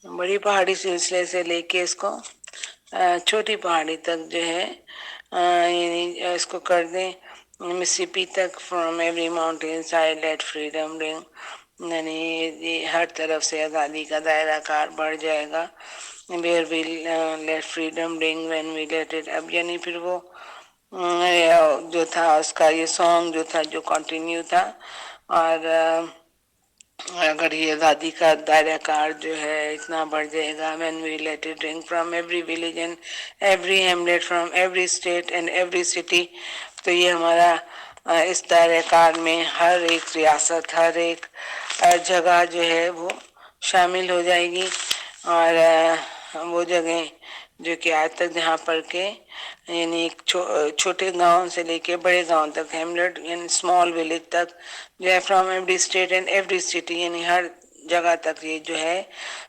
بڑی پہاڑی سلسلے سے لے کے اس کو چھوٹی پہاڑی تک جو ہے یعنی اس کو کر دیں مسیپی تک. From every mountainside let freedom ring, یعنی یہ ہر طرف سے آزادی کا دائرہ کار بڑھ جائے گا. ویئر وی لیٹ فریڈم رنگ وین وی لیٹ اٹ. اب یعنی پھر وہ جو تھا اس کا یہ سانگ جو تھا جو کنٹینیو تھا. اور اگر یہ آزادی کا دائرہ کار جو ہے اتنا بڑھ جائے گا. وین وی لیٹ اٹ رنگ from every village and every Hamlet from every state and every city. تو یہ ہمارا اس دائرہ کار میں ہر ایک ریاست، ہر ایک جگہ جو ہے وہ شامل ہو جائے گی. اور وہ جگہیں جو کہ آج تک جہاں پر کے یعنی چھوٹے گاؤں سے لے کے بڑے گاؤں تک، ہیملیٹ یعنی اسمال ولیج تک جو ہے from every state and every city, یعنی ہر جگہ تک یہ جو ہے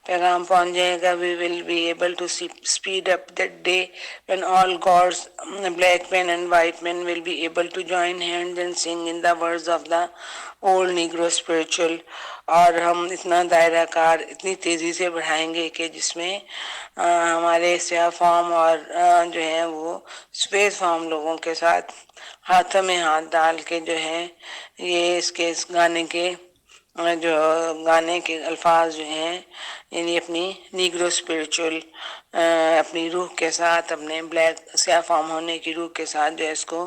پیغام پہنچ جائے گا. We will be able to speed up that day when all gods, black men and white men, will be able to join hands and sing in the words of the old Negro spiritual. اور ہم اتنا دائرہ کار اتنی تیزی سے بڑھائیں گے کہ جس میں ہمارے سیاہ فام اور جو ہیں وہ سفید فام لوگوں کے ساتھ ہاتھوں میں ہاتھ ڈال کے جو ہے یہ اس گانے کے جو گانے کے الفاظ جو ہیں یعنی اپنی نیگرو اسپریچول اپنی روح کے ساتھ، اپنے بلیک سیاہ فام ہونے کی روح کے ساتھ جو ہے اس کو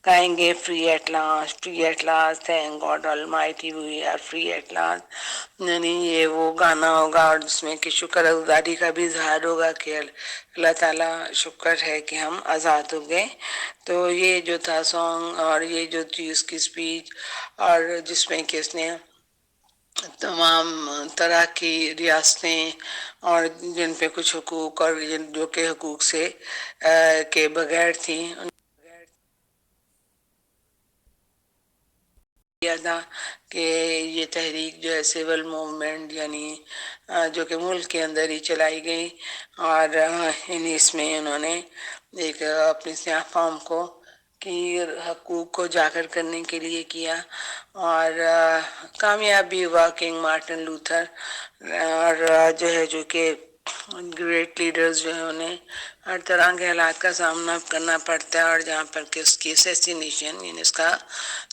گائیں گے. Free at last, free at last, thank God almighty we are free at last. یعنی یہ وہ گانا ہوگا اور جس میں کہ شکر گزاری کا بھی اظہار ہوگا کہ اللہ تعالیٰ شکر ہے کہ ہم آزاد ہو گئے. تو یہ جو تھا سانگ اور یہ جو تھی اس کی اسپیچ، اور جس میں کہ اس نے تمام طرح کی ریاستیں اور جن پہ کچھ حقوق اور جو کہ حقوق سے کے بغیر تھیں کیا تھا کہ یہ تحریک جو ہے سول موومنٹ یعنی جو کہ ملک کے اندر ہی چلائی گئی. اور یعنی اس میں انہوں نے ایک اپنی سیاہ فام کو کی حقوق کو اجاگر کرنے کے لیے کیا. اور کامیاب بھی ہوا. کنگ مارٹن لوتھر اور جو ہے جو کہ گریٹ لیڈرز جو ہیں انہیں ہر طرح کے حالات کا سامنا کرنا پڑتا ہے. اور جہاں پر کہ اس کی اسیسینیشن یعنی اس کا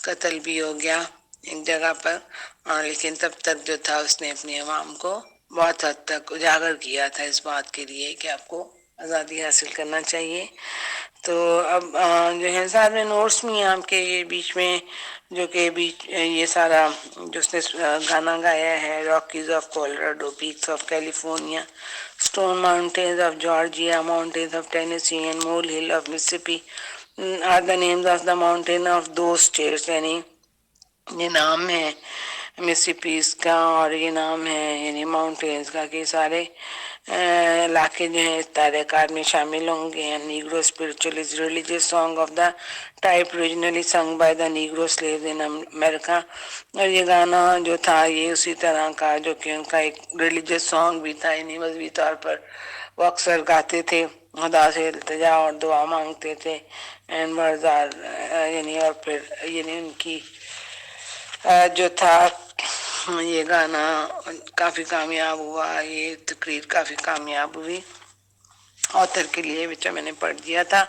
قتل بھی ہو گیا ایک جگہ پر. اور لیکن تب تک جو تھا اس نے اپنی عوام کو بہت حد تک اجاگر کیا تھا اس بات کے لیے کہ آپ کو آزادی حاصل کرنا چاہیے. تو اب جو ہے سارے نوٹس میں آپ کے یہ بیچ میں جو کہ یہ سارا جو اس نے گانا گایا ہے، Rockies of Colorado, peaks of California, Stone Mountains of Georgia, mountains of Tennessee and molehill of Mississippi are the names of the mountain of those states. یعنی یہ نام ہے مسیسپیز کا اور یہ نام ہے یعنی ماؤنٹینز کا کہ سارے علاقے جو ہیں اس دائرہ کار میں شامل ہوں گے. Negro spiritual is religious song of the type regionally سنگ بائی دا نیگرو سلیوز ان امریکہ. اور یہ گانا جو تھا یہ اسی طرح کا جو کہ ان کا ایک ریلیجیس سانگ بھی تھا، یعنی مذہبی طور پر وہ اکثر گاتے تھے، خدا سے التجا اور دعا مانگتے تھے. اینڈ مرزار یعنی اور پھر یعنی ان کی جو تھا یہ گانا کافی کامیاب ہوا، یہ تقریر کافی کامیاب ہوئی. آتھر کے لیے بچہ میں نے پڑھ دیا تھا.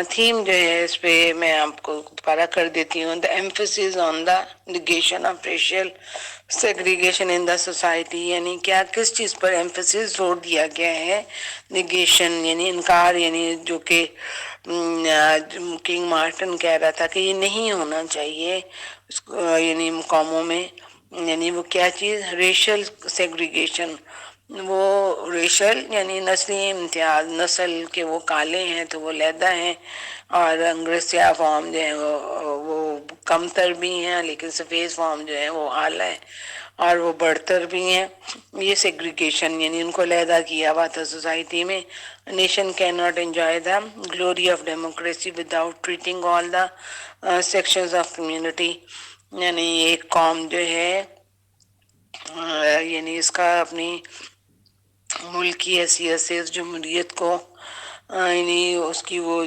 تھیم جو ہے اس پہ میں آپ کو دوبارہ کر دیتی ہوں. The emphasis on the negation of racial segregation in the society. یعنی کیا کس چیز پر ایمفیسس زور دیا گیا ہے؟ نیگیشن یعنی انکار، یعنی جو کہ کنگ مارٹن کہہ رہا تھا کہ یہ نہیں ہونا چاہیے یعنی مقاموں میں. یعنی وہ کیا چیز؟ Racial segregation. وہ ریشل یعنی نسلی امتیاز، نسل کے وہ کالے ہیں تو وہ علیحدہ ہیں اور انگریز سیاہ فام جو ہیں وہ کم تر بھی ہیں، لیکن سفید فام جو ہے وہ اعلیٰ ہے اور وہ بڑھتر بھی ہیں. یہ سیگریگیشن یعنی ان کو علیحدہ کیا ہوا تھا سوسائٹی میں. Nation can not enjoy the glory of democracy without treating all the sections of community. یعنی ایک قوم جو ہے یعنی اس کا اپنی ملک کی حیثیت سے اس جمہوریت کو یعنی اس کی وہ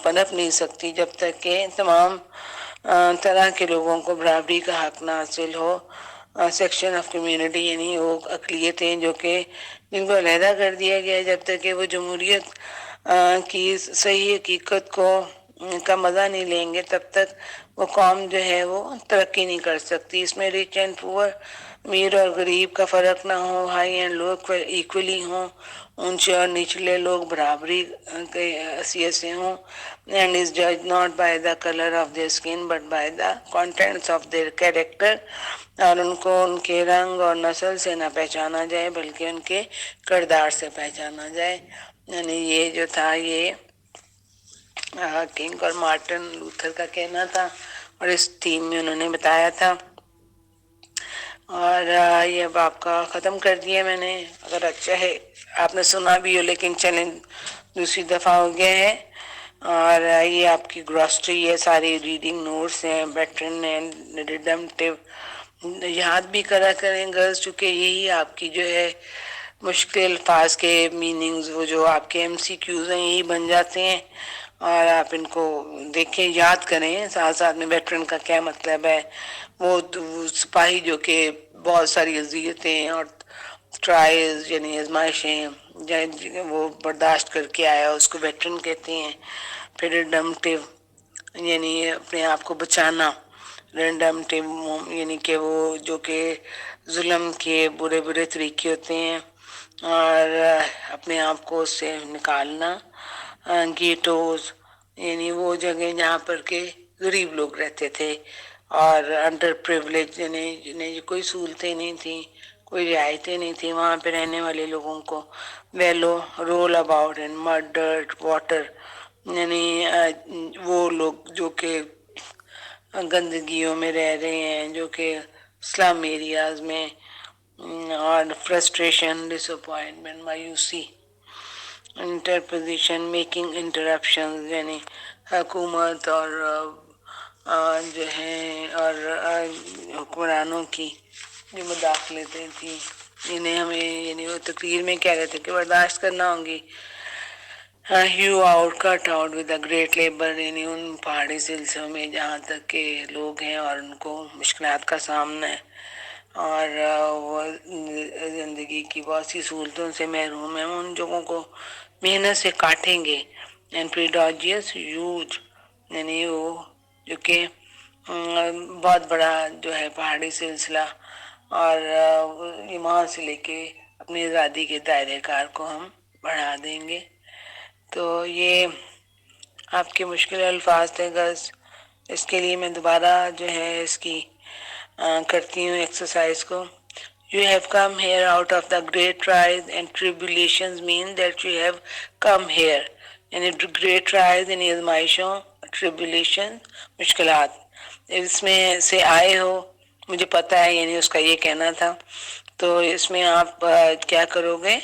پنپ نہیں سکتی جب تک کہ تمام طرح کے لوگوں کو برابری کا حق نہ حاصل ہو. سیکشن آف کمیونٹی، یعنی وہ اقلیتیں جو کہ جن کو علیحدہ کر دیا گیا ہے، جب تک کہ وہ جمہوریت کی صحیح حقیقت کا مزہ نہیں لیں گے تب تک وہ قوم جو ہے وہ ترقی نہیں کر سکتی۔ اس میں ریچ اینڈ پور، امیر اور غریب کا فرق نہ ہو، ہائی اینڈ لو ایکولی ہوں، اونچے اور نچلے لوگ برابری کے حیثیت سے ہوں، اینڈ از جج not by the colour of their skin but by the contents of their character, اور ان کو ان کے رنگ اور نسل سے نہ پہچانا جائے بلکہ ان کے کردار سے پہچانا جائے۔ یعنی یہ جو تھا یہ کنگ اور مارٹن لوتھر کا کہنا تھا، اور اس تھیم میں انہوں نے بتایا تھا۔ اور یہ اب آپ کا ختم کر دیا میں نے، اگر اچھا ہے آپ نے سنا بھی ہو، لیکن چلیں دوسری دفعہ ہو گیا ہے۔ اور یہ آپ کی گراسٹری ہے، ساری ریڈنگ نوٹس ہیں، بیٹرن اینڈ ریڈمپٹیو یاد بھی کرا کریں گرلز، چونکہ یہی آپ کی جو ہے مشکل الفاظ کے میننگز، وہ جو آپ کے ایم سی کیوز ہیں یہی بن جاتے ہیں، اور آپ ان کو دیکھیں یاد کریں، ساتھ ساتھ میں ویٹرن کا کیا مطلب ہے، وہ سپاہی جو کہ بہت ساری اذیتیں اور ٹرائلز یعنی آزمائشیں وہ برداشت کر کے آیا اس کو ویٹرن کہتے ہیں۔ پھر ریڈمپٹیو یعنی اپنے آپ کو بچانا، ریڈمپٹیو یعنی کہ وہ جو کہ ظلم کے برے برے طریقے ہوتے ہیں اور اپنے آپ کو اس سے نکالنا۔ گیٹوز یعنی وہ جگہ جہاں پر کہ غریب لوگ رہتے تھے، اور انڈر پریولیج یعنی جنہیں کوئی سہولتیں نہیں تھیں، کوئی رعایتیں نہیں تھیں، وہاں پہ رہنے والے لوگوں کو۔ Wallow roll about in mud dirt water یعنی وہ لوگ جو کہ گندگیوں میں رہ رہے ہیں، جو کہ سلم ایریاز میں، اور فرسٹریشن، ڈس اپوائنٹمنٹ، مایوسی۔ انٹرپوزیشن میکنگ انٹرپشن یعنی حکومت اور جو ہیں اور حکمرانوں کی جو مداخلتیں تھیں، انہیں ہمیں یعنی وہ تقریر میں کہہ رہے تھے کہ برداشت کرنا ہوں گی۔ Hew out cut out with a great labour یعنی ان پہاڑی سلسلوں میں جہاں تک کہ لوگ ہیں اور ان کو مشکلات کا سامنا ہے، اور وہ زندگی کی بہت سی سہولتوں سے محروم ہیں، ان جگہوں کو محنت سے کاٹیں گے۔ اینڈ پریڈاجیس یوج یعنی وہ جو کہ بہت بڑا جو ہے پہاڑی سلسلہ، اور وہاں سے لے کے اپنی آزادی کے دائرۂ کار کو ہم بڑھا دیں گے۔ تو یہ آپ کے مشکل الفاظ تھے گز، اس کے لیے میں دوبارہ جو ہے اس کی کرتی ہوں ایکسرسائز کو۔ You have come here out of the great trials and tribulations mean that you have come here. یعنی great trials یعنی آزمائشوں، tribulation مشکلات، اس میں سے آئے ہو، مجھے پتہ ہے یعنی اس کا یہ کہنا تھا۔ تو اس میں آپ کیا کرو گے؟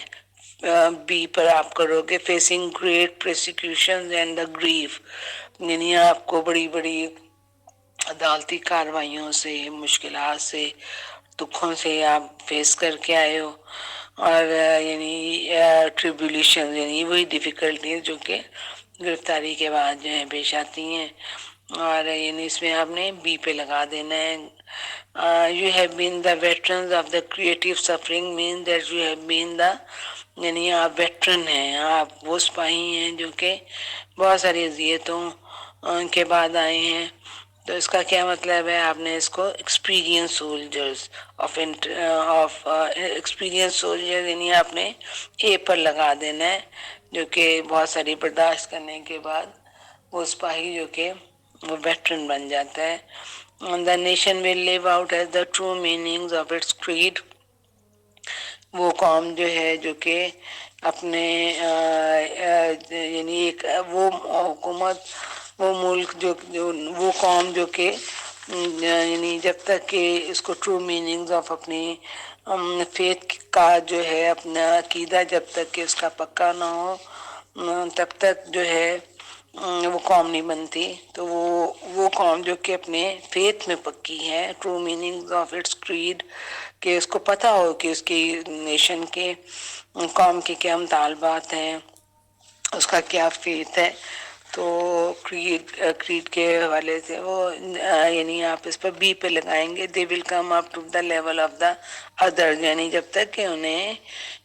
بی پر آپ کرو گے facing great persecution and the grief, یعنی آپ کو بڑی بڑی عدالتی کارروائیوں سے، مشکلات سے، دکھوں سے آپ فیس کر کے آئے ہو، اور یعنی ٹریبولیشن یعنی وہی ڈیفیکلٹیز جو کہ گرفتاری کے بعد جو ہے پیش آتی ہیں، اور یعنی اس میں آپ نے بی پہ لگا دینا ہے۔ You have been the veterans of the creative suffering men that you have been the یعنی آپ ویٹرن ہیں، آپ وہ سپاہی ہیں جو کہ بہت ساری اذیتوں کے بعد آئے ہیں۔ تو اس کا کیا مطلب ہے؟ آپ نے اس کو ایکسپیرینس سولجرز ایکسپیرینس سولجر یعنی آپ نے اے پر لگا دینا ہے، جو کہ بہت ساری برداشت کرنے کے بعد وہ سپاہی جو کہ وہ ویٹرن بن جاتا ہے۔ The nation will live out as the true meanings of its creed. وہ قوم جو ہے جو کہ اپنے یعنی ایک وہ حکومت، وہ ملک وہ قوم جو کہ یعنی جب تک کہ اس کو ٹرو میننگز آف اپنی فیتھ کا جو ہے اپنا عقیدہ جب تک کہ اس کا پکا نہ ہو تب تک جو ہے وہ قوم نہیں بنتی۔ تو وہ قوم جو کہ اپنے فیتھ میں پکی ہے، true meanings of its creed, کہ اس کو پتہ ہو کہ اس کی نیشن کے قوم کے کیا مطالبات ہیں، اس کا کیا فیتھ ہے، تو کریڈ کے حوالے سے وہ یعنی آپ اس پر بی پہ لگائیں گے. They will come up to the level of the other, یعنی جب تک کہ انہیں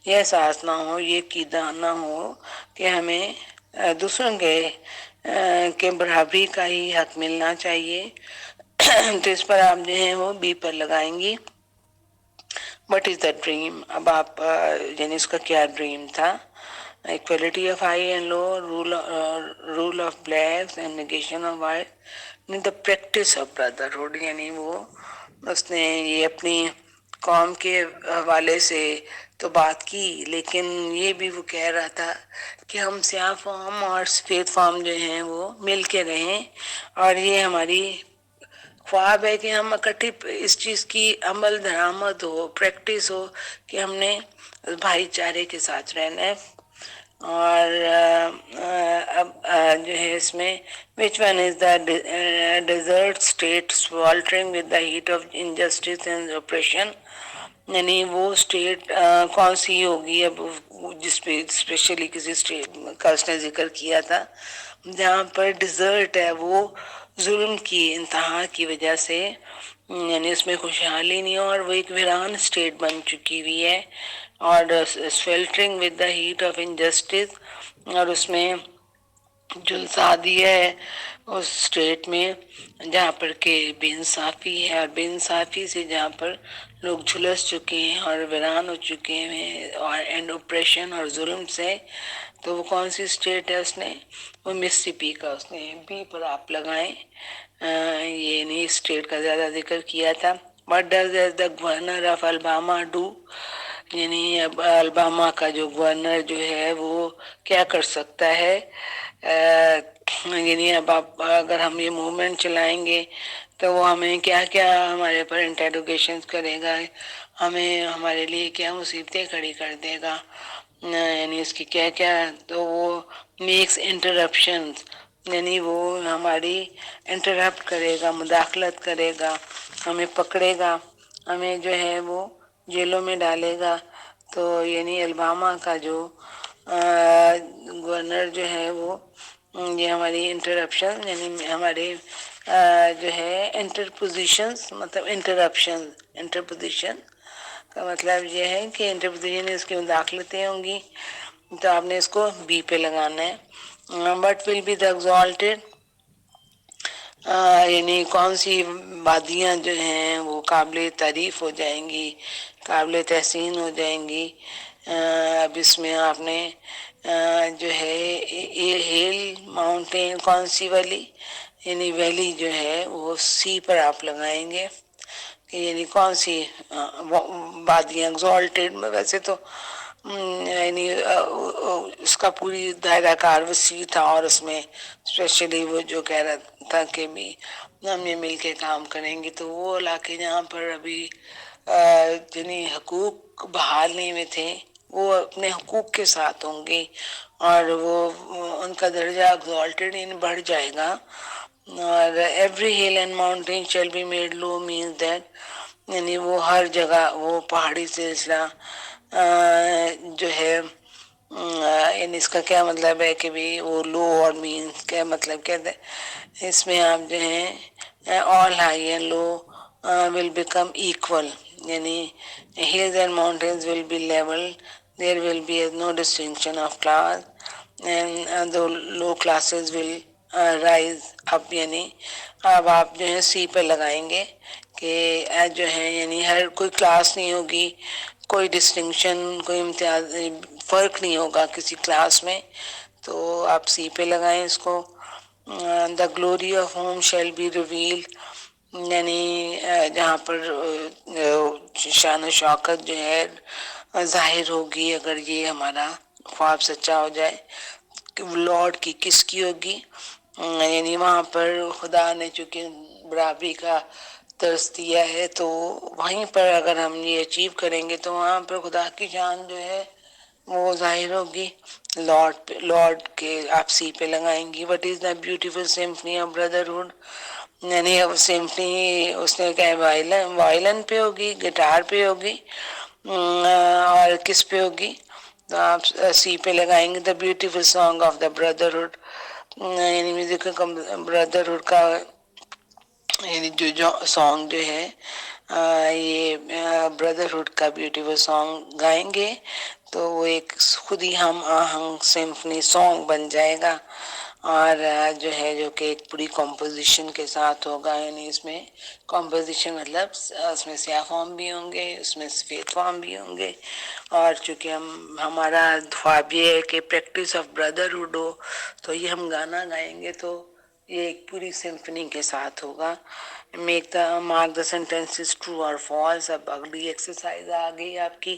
یہ احساس نہ ہو، یہ عقیدہ نہ ہو کہ ہمیں دوسروں کے برابری کا ہی حق ملنا چاہیے، تو اس پر آپ جو ہیں وہ بی پر لگائیں گی. What is the dream? اب آپ یعنی اس کا کیا ڈریم تھا؟ equality of high and low, rule of blacks and negation of white, the practice of brotherhood. یعنی وہ اس نے یہ اپنی قوم کے حوالے سے تو بات کی، لیکن یہ بھی وہ کہہ رہا تھا کہ ہم سیاہ فام اور سفید فام جو ہیں وہ مل کے رہیں، اور یہ ہماری خواب ہے کہ ہم اکٹھے اس چیز کی عمل درآمد ہو، پریکٹس ہو کہ ہم نے بھائی چارے کے ساتھ رہنا ہے. اور اب جو ہے اس میں which one is the desert state sweltering with the heat of injustice and oppression. یعنی وہ اسٹیٹ کون سی ہوگی اب جس پہ اسپیشلی کسی اسٹیٹ کا اس نے ذکر کیا تھا جہاں پر ڈیزرٹ ہے، وہ ظلم کی انتہا کی وجہ سے یعنی اس میں خوشحالی نہیں ہو، اور وہ ایک ویران اسٹیٹ بن چکی ہوئی ہے، اور sweltering with the heat of injustice، اور اس میں جلسا دیا ہے اس اسٹیٹ میں جہاں پر کہ بے انصافی ہے، اور بے انصافی سے جہاں پر لوگ جھلس چکے ہیں اور ویران ہو چکے ہیں، اور اینڈ اوپریشن اور ظلم سے. تو وہ کون سی اسٹیٹ ہے؟ اس نے وہ مسسپی کا اس نے بی پر آپ لگائیں. یہ نہیں اسٹیٹ کا زیادہ ذکر کیا تھا. What does the governor of Alabama do؟ یعنی اب الباما کا جو گورنر جو ہے وہ کیا کر سکتا ہے؟ یعنی اب آپ اگر ہم یہ موومنٹ چلائیں گے تو وہ ہمیں کیا کیا ہمارے پر انٹروگیشن کرے گا، ہمیں ہمارے لیے کیا مصیبتیں کھڑی کر دے گا، یعنی اس کی کیا کیا. تو وہ میکس انٹرپشن، یعنی وہ ہماری انٹرپٹ کرے گا، مداخلت کرے گا، ہمیں پکڑے گا، ہمیں جو ہے وہ جیلوں میں ڈالے گا. تو یعنی الباما کا جو گورنر جو ہے وہ یہ ہماری انٹرپشن یعنی ہمارے جو ہے انٹرپوزیشنز، مطلب انٹرپوزیشن کا مطلب یہ ہے کہ انٹرپوزیشن اس کی مداخلتیں ہوں گی. تو آپ نے اس کو بی پہ لگانا ہے. But will be the exalted, یعنی کون سی وادیاں جو ہیں وہ قابل تعریف ہو جائیں گی، قابل تحسین ہو جائیں گی. اب اس میں آپ نے جو ہے ہل ماؤنٹین کون سی والی، یعنی ویلی جو ہے وہ سی پر آپ لگائیں گے کہ یعنی کون سی وادیاں ایگزالٹیڈ میں. ویسے تو یعنی اس کا پوری دائرہ کار وسیع تھا، اور اس میں اسپیشلی وہ جو کہہ رہا تھا کہ بھی ہم یہ مل کے کام کریں گے، تو وہ علاقے جہاں پر ابھی یعنی حقوق بحال نہیں ہوئے تھے وہ اپنے حقوق کے ساتھ ہوں گے، اور وہ ان کا درجہ ایگزالٹیڈ بڑھ جائے گا. اور every hill and mountain shall be made low means that, یعنی وہ ہر جگہ وہ پہاڑی سلسلہ جو ہے یعنی اس کا کیا مطلب ہے کہ بھی وہ لو اور مینس کیا مطلب کہتے ہیں اس میں آپ جو ہیں all high and low will become equal، یعنی hills and mountains will be level، there will be no distinction of class، and the low classes will rise up. یعنی اب آپ جو ہے سی پہ لگائیں گے کہ جو ہے یعنی ہر کوئی کلاس نہیں ہوگی، کوئی ڈسٹنکشن، کوئی امتیاز، فرق نہیں ہوگا کسی کلاس میں. تو آپ سی پہ لگائیں اس کو. The glory of home shall be reveal, یعنی جہاں پر شان و شوکت جو ہے ظاہر ہوگی اگر یہ ہمارا خواب سچا ہو جائے. لارڈ کی کس کی ہوگی؟ یعنی وہاں پر خدا نے چونکہ برابری کا درس دیا ہے، تو وہیں پر اگر ہم یہ اچیو کریں گے تو وہاں پر خدا کی شان جو ہے وہ ظاہر ہوگی. لارڈ کے آپ سی پہ لگائیں گی. What is the beautiful symphony of brotherhood, یعنی سمفنی اس نے کہا وائلن پہ ہوگی، گٹار پہ ہوگی، اور کس پہ ہوگی؟ تو آپ سی پہ لگائیں گے. The beautiful song of the brotherhood, یعنی میوزک بردرہڈ کا یعنی جو سانگ جو ہے یہ بردرہڈ کا بیوٹیفل سانگ گائیں گے تو وہ ایک خود ہی ہم آہنگ سمفنی سانگ بن جائے گا، اور جو ہے جو کہ ایک پوری کمپوزیشن کے ساتھ ہوگا. یعنی اس میں کمپوزیشن مطلب اس میں سیاہ فام بھی ہوں گے، اس میں سفید فام بھی ہوں گے، اور چونکہ ہمارا خواب یہ ہے کہ پریکٹس آف بردرہڈ ہو، تو یہ ہم گانا گائیں گے تو یہ ایک پوری سمفنی کے ساتھ ہوگا. Make the mark the sentences true اور فالس. اب اگلی ایکسرسائز آ گئی آپ کی.